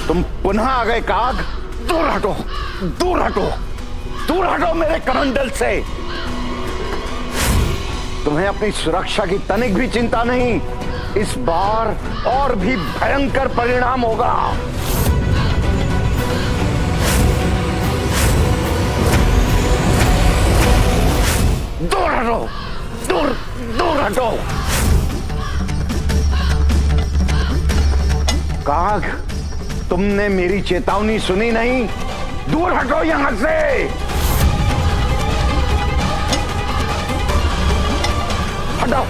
तुम पुनः आ गए काग। दूर हटो, दूर हटो, दूर हटो मेरे कमंडल से। तुम्हें अपनी सुरक्षा की तनिक भी चिंता नहीं। इस बार और भी भयंकर परिणाम होगा। दूर हटो, दूर दूर हटो। काग, तुमने मेरी चेतावनी सुनी नहीं। दूर हटो यहां से। हटो,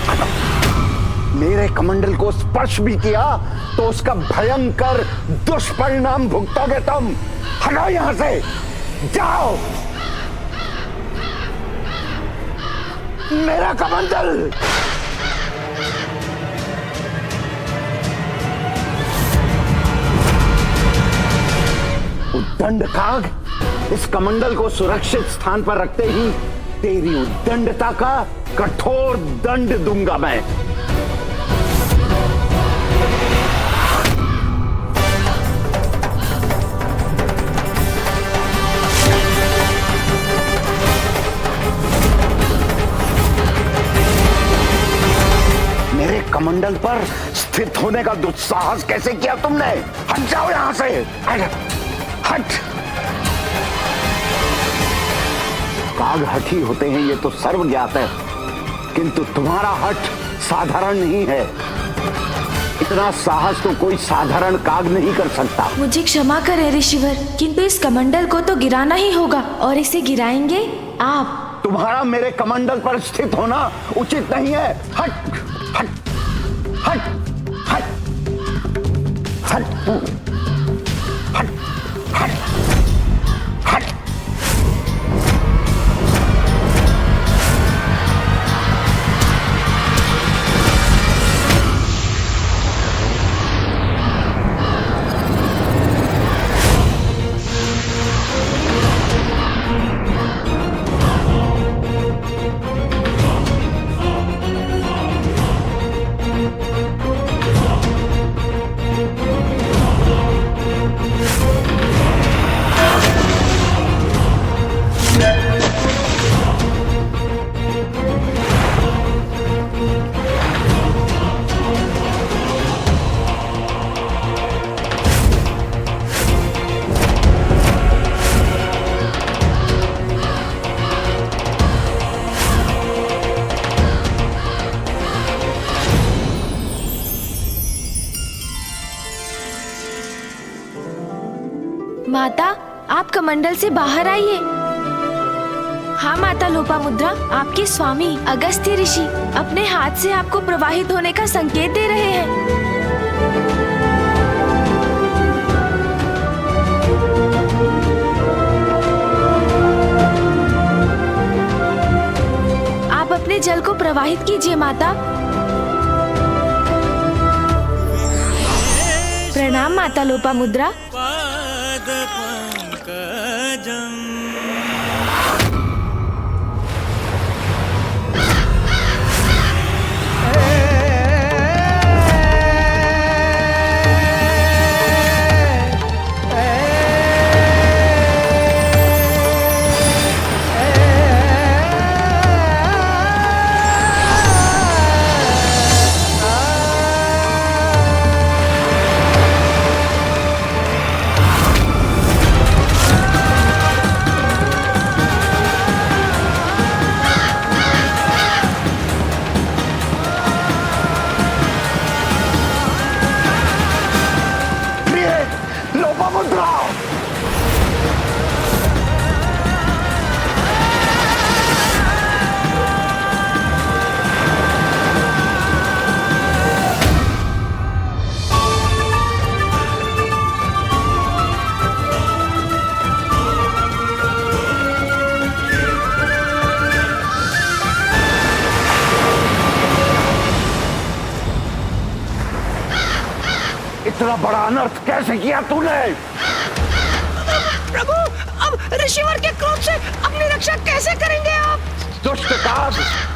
हटो। मेरे कमंडल को स्पर्श भी किया तो उसका भयंकर दुष्परिणाम भुगतोगे तुम। हटो यहां से, जाओ। मेरा कमंडल। उद्दंड काग, इस कमंडल को सुरक्षित स्थान पर रखते ही तेरी उद्दंडता का कठोर दंड दूंगा मैं। मेरे कमंडल पर स्थित होने का दुस्साहस कैसे किया तुमने? हट जाओ यहां से, हट। काग हठी होते हैं ये तो सर्व ज्ञात है, किंतु तुम्हारा हठ साधारण नहीं है। इतना साहस तो कोई साधारण काग नहीं कर सकता। मुझे क्षमा करें ऋषिवर, किंतु इस कमंडल को तो गिराना ही होगा, और इसे गिराएंगे आप। तुम्हारा मेरे कमंडल पर स्थित होना उचित नहीं है। हट, हट, हट, हट, हट, हट, हट, हट। माता, आप कमंडल से बाहर आइए। हाँ माता लोपामुद्रा, आपके स्वामी अगस्त्य ऋषि अपने हाथ से आपको प्रवाहित होने का संकेत दे रहे हैं। आप अपने जल को प्रवाहित कीजिए माता। प्रणाम माता लोपामुद्रा। इतना बड़ा अनर्थ कैसे किया तूने? प्रभु, अब ऋषिवर के क्रोध से अपनी रक्षा कैसे करेंगे आप? दुष्ट काग,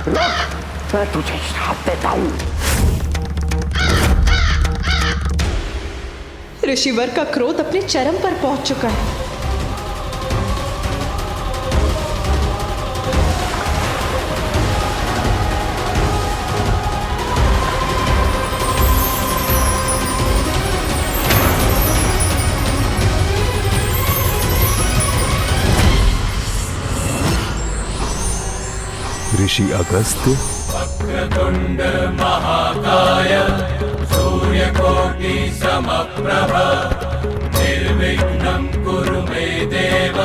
रुक, मैं तुझे श्राप देता हूँ। ऋषिवर का क्रोध अपने चरम पर पहुंच चुका है। ऋषि अगस्त्य। वक्रतुंड महाकाय सूर्यकोटि समप्रभ निर्विघ्नं कुरु मे देव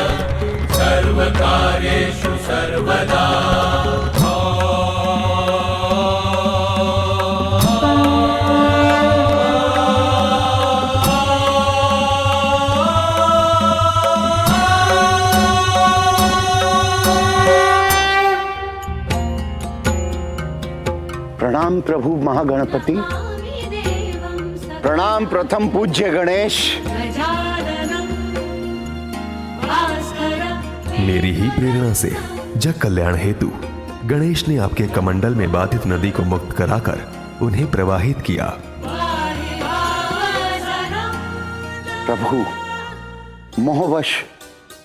सर्वकार्येषु सर्वदा। प्रणाम प्रभु महागणपति, प्रणाम प्रथम पूज्य गणेश। मेरी ही प्रेरणा से जग कल्याण हेतु गणेश ने आपके कमंडल में बाधित नदी को मुक्त कराकर उन्हें प्रवाहित किया। प्रभु, मोहवश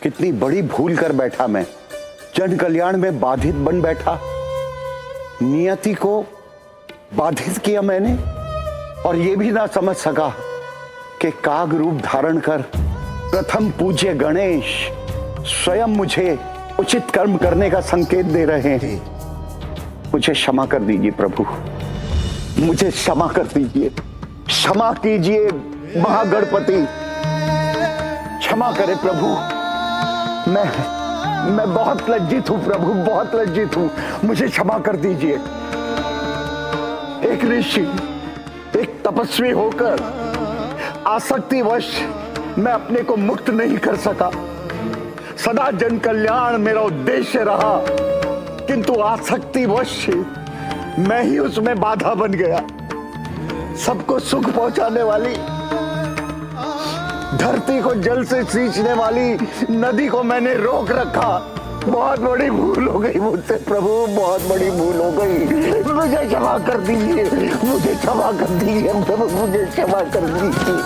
कितनी बड़ी भूल कर बैठा मैं। जन कल्याण में बाधित बन बैठा, नियति को बाधित किया मैंने, और ये भी ना समझ सका कि काग रूप धारण कर प्रथम पूज्य गणेश स्वयं मुझे उचित कर्म करने का संकेत दे रहे हैं। मुझे क्षमा कर दीजिए प्रभु, मुझे क्षमा कर दीजिए, क्षमा कीजिए महागणपति, क्षमा करें प्रभु। मैं बहुत लज्जित हूं प्रभु, बहुत लज्जित हूं, मुझे क्षमा कर दीजिए। एक ऋषि, एक तपस्वी होकर आसक्तिवश मैं अपने को मुक्त नहीं कर सका। सदा जन कल्याण मेरा उद्देश्य रहा, किंतु आसक्तिवश मैं ही उसमें बाधा बन गया। सबको सुख पहुंचाने वाली, धरती को जल से सींचने वाली नदी को मैंने रोक रखा। बहुत बड़ी भूल हो गई मुझसे प्रभु, बहुत बड़ी भूल हो गई। मुझे क्षमा कर दीजिए, मुझे क्षमा कर दीजिए प्रभु, मुझे क्षमा कर दीजिए,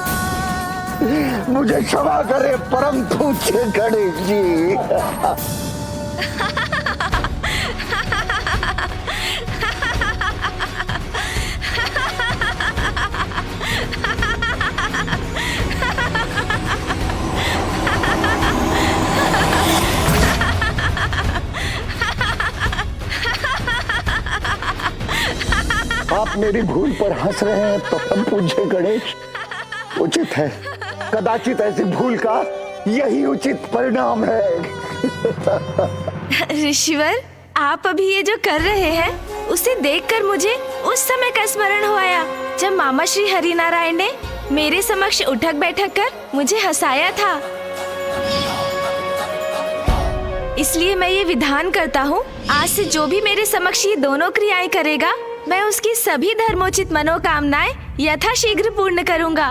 मुझे क्षमा करे परम पूज्य गणेश जी। आप मेरी भूल पर हंस रहे हैं परम पूज्य गणेश, उचित है। कदाचित ऐसी भूल का यही उचित परिणाम है। ऋषिवर, आप अभी ये जो कर रहे हैं उसे देखकर मुझे उस समय का स्मरण हो आया जब मामा श्री हरिनारायण ने मेरे समक्ष उठक बैठक कर मुझे हंसाया था। इसलिए मैं ये विधान करता हूँ, आज से जो भी मेरे समक्ष ये दोनों क्रियाएं करेगा, मैं उसकी सभी धर्मोचित मनोकामनाएं यथाशीघ्र पूर्ण करूंगा।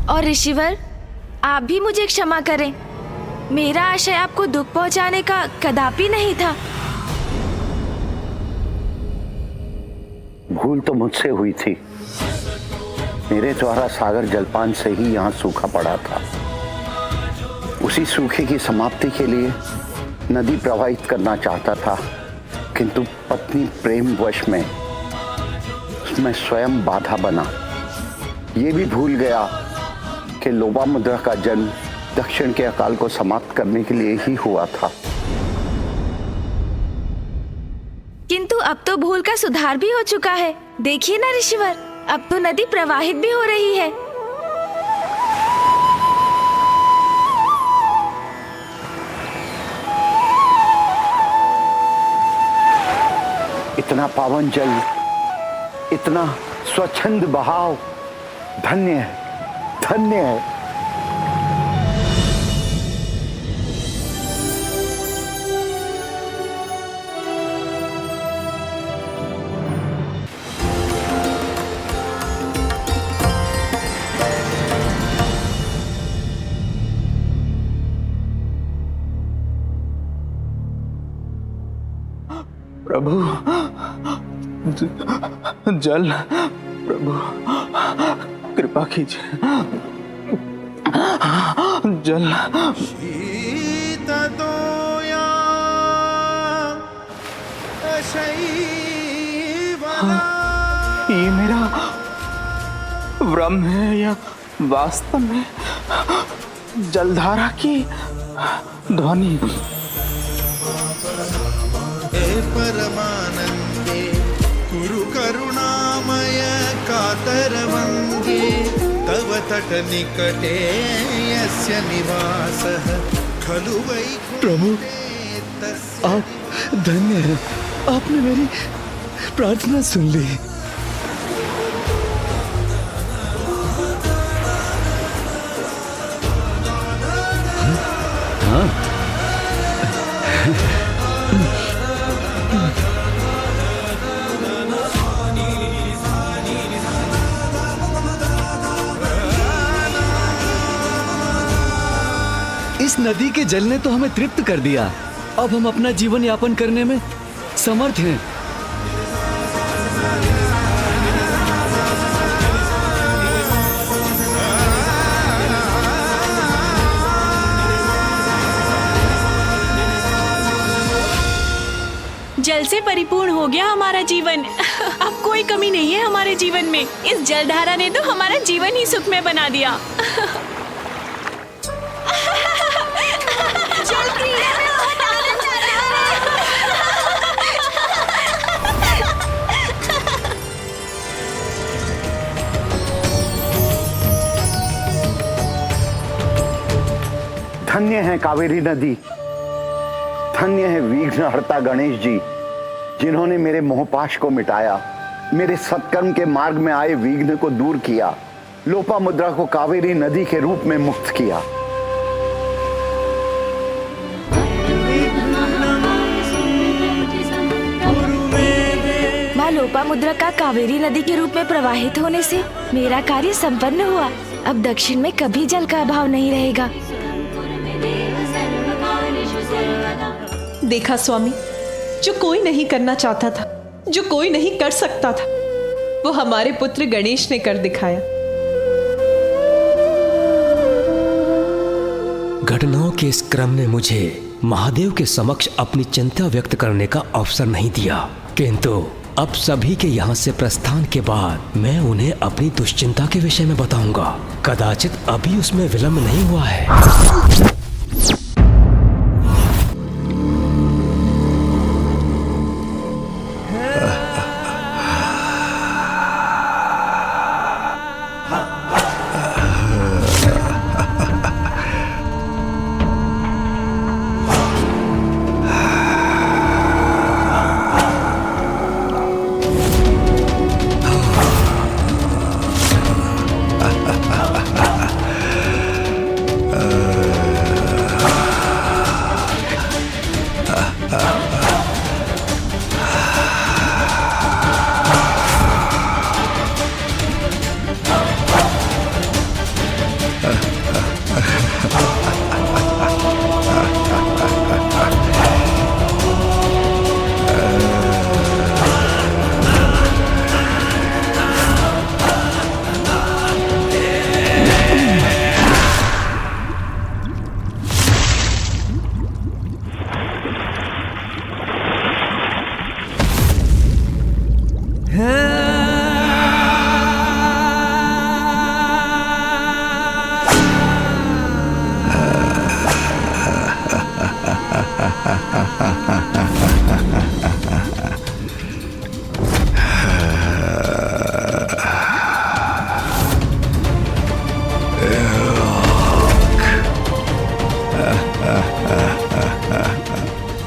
और ऋषिवर, आप भी मुझे क्षमा करें। मेरा आशय आपको दुख पहुंचाने का कदापि नहीं था। भूल तो मुझसे हुई थी। मेरे द्वारा सागर जलपान से ही यहाँ सूखा पड़ा था। उसी सूखे की समाप्ति के लिए नदी प्रवाहित करना चाहता था, किंतु पत्नी प्रेम वश में उसमें स्वयं बाधा बना। ये भी भूल गया कि लोपामुद्रा का जन्म दक्षिण के अकाल को समाप्त करने के लिए ही हुआ था। किंतु अब तो भूल का सुधार भी हो चुका है। देखिए ना ऋषिवर, अब तो नदी प्रवाहित भी हो रही है। इतना पावन जल, इतना स्वच्छंद बहाव, धन्य है, धन्य है। प्रभु जल, प्रभु कृपा कीजिए, जल। ये मेरा भ्रम है या वास्तव में जलधारा की ध्वनि? हे परमानंदे कुरु करुणामय कातरवंगे तव तट निकटे यस्य निवासः खलु वैकुंठे प्रभु, तस्य। आप धन्य हैं, आपने मेरी प्रार्थना सुन ली। हाँ, इस नदी के जल ने तो हमें तृप्त कर दिया। अब हम अपना जीवन यापन करने में समर्थ हैं। जल से परिपूर्ण हो गया हमारा जीवन। अब कोई कमी नहीं है हमारे जीवन में। इस जलधारा ने तो हमारा जीवन ही सुखमय बना दिया। जल क्रीड़ा में बहुत आनंद आ रहा है। धन्य है कावेरी नदी, धन्य है विघ्नहर्ता गणेश जी, जिन्होंने मेरे मोहपाश को मिटाया, मेरे सत्कर्म के मार्ग में आए विघ्न को दूर किया, लोपामुद्रा को कावेरी नदी के रूप में मुक्त किया। माँ लोपामुद्रा का कावेरी नदी के रूप में प्रवाहित होने से मेरा कार्य संपन्न हुआ। अब दक्षिण में कभी जल का अभाव नहीं रहेगा। देखा स्वामी, जो कोई नहीं करना चाहता था, जो कोई नहीं कर सकता था, वो हमारे पुत्र गणेश ने कर दिखाया। घटनाओं के इस क्रम ने मुझे महादेव के समक्ष अपनी चिंता व्यक्त करने का अवसर नहीं दिया, किंतु अब सभी के यहाँ से प्रस्थान के बाद मैं उन्हें अपनी दुश्चिंता के विषय में बताऊंगा। कदाचित अभी उसमें विलंब नहीं हुआ है।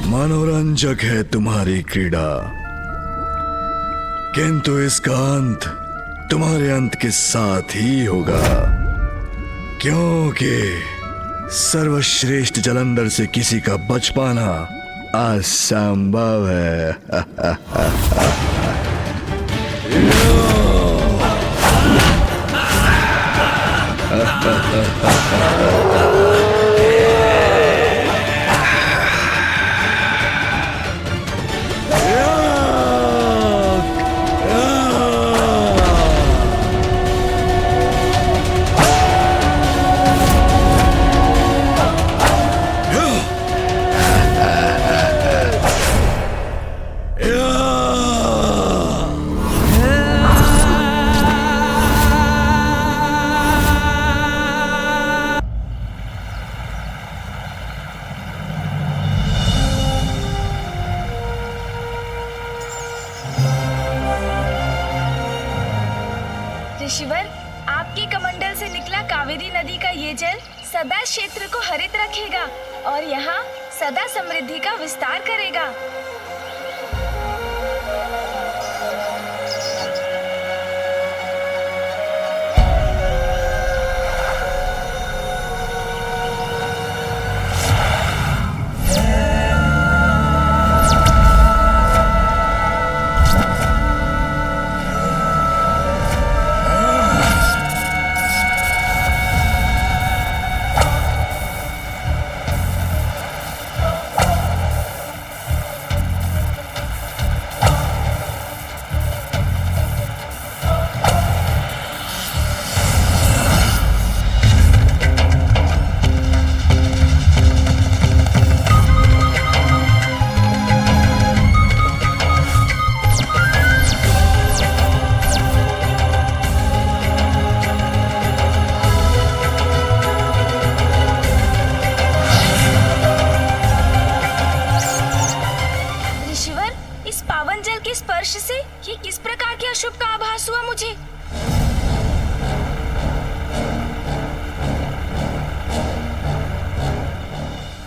मनोरंजक है तुम्हारी क्रीड़ा, किंतु इसका अंत तुम्हारे अंत के साथ ही होगा, क्योंकि सर्वश्रेष्ठ जलंधर से किसी का बच पाना असंभव है। ऋषिवर, आपके कमंडल से निकला कावेरी नदी का ये जल सदा क्षेत्र को हरित रखेगा और यहाँ सदा समृद्धि का विस्तार करेगा।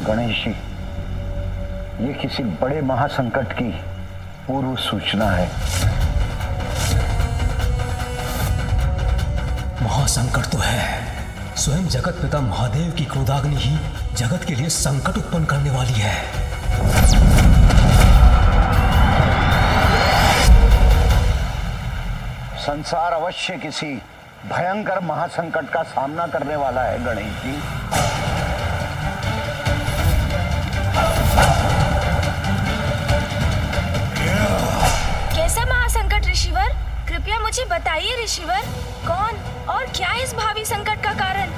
गणेश जी, ये किसी बड़े महासंकट की पूर्व सूचना है। महासंकट तो है। स्वयं जगत पिता महादेव की क्रोधाग्नि ही जगत के लिए संकट उत्पन्न करने वाली है। संसार अवश्य किसी भयंकर महासंकट का सामना करने वाला है गणेश जी। कैसा महासंकट ऋषिवर? कृपया मुझे बताइए ऋषिवर, कौन और क्या है इस भावी संकट का कारण?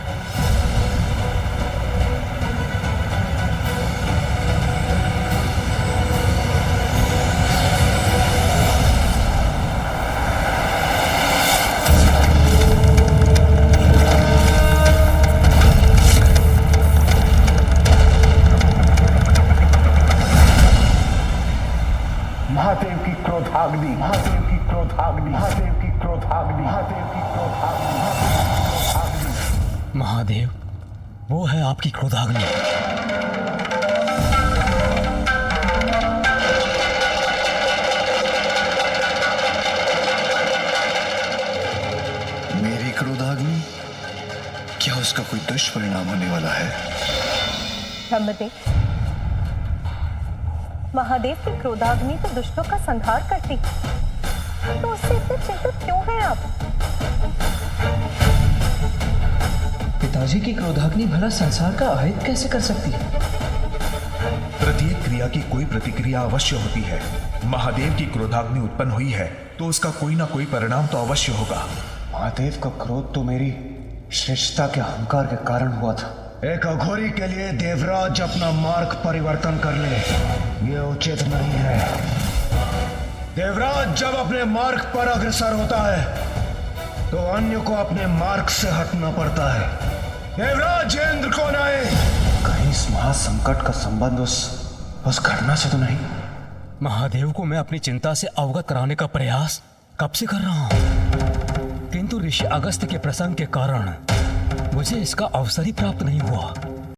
महादेव की क्रोधाग्नि, महादेव की क्रोधाग्नि, महादेव की क्रोधाग्नि, महादेव की क्रोधाग्नि। महादेव, वो है आपकी क्रोधाग्नि। मेरी क्रोधाग्नि? क्या उसका कोई दुष्परिणाम होने वाला है? ब्रह्मदेव, महादेव की क्रोधाग्नि तो दुष्टों का संहार करती, तो उससे इतने चिंतित क्यों हैं आप? पिताजी की क्रोधाग्नि भला संसार का अहित कैसे कर सकती है? प्रत्येक क्रिया की कोई प्रतिक्रिया अवश्य होती है। महादेव की क्रोधाग्नि उत्पन्न हुई है तो उसका कोई ना कोई परिणाम तो अवश्य होगा। महादेव का क्रोध तो मेरी श्रेष्ठता के अहंकार के कारण हुआ था। एक अघोरी के लिए देवराज अपना मार्ग परिवर्तन कर ले, ये उचित नहीं है। देवराज जब अपने मार्ग पर अग्रसर होता है तो अन्य को अपने मार्ग से हटना पड़ता है। देवराज इंद्र कौन आए? कहीं इस महासंकट का संबंध उस घटना से तो नहीं? महादेव को मैं अपनी चिंता से अवगत कराने का प्रयास कब से कर रहा हूं, किंतु ऋषि अगस्त्य के प्रसंग के कारण मुझे इसका अवसर ही प्राप्त नहीं हुआ।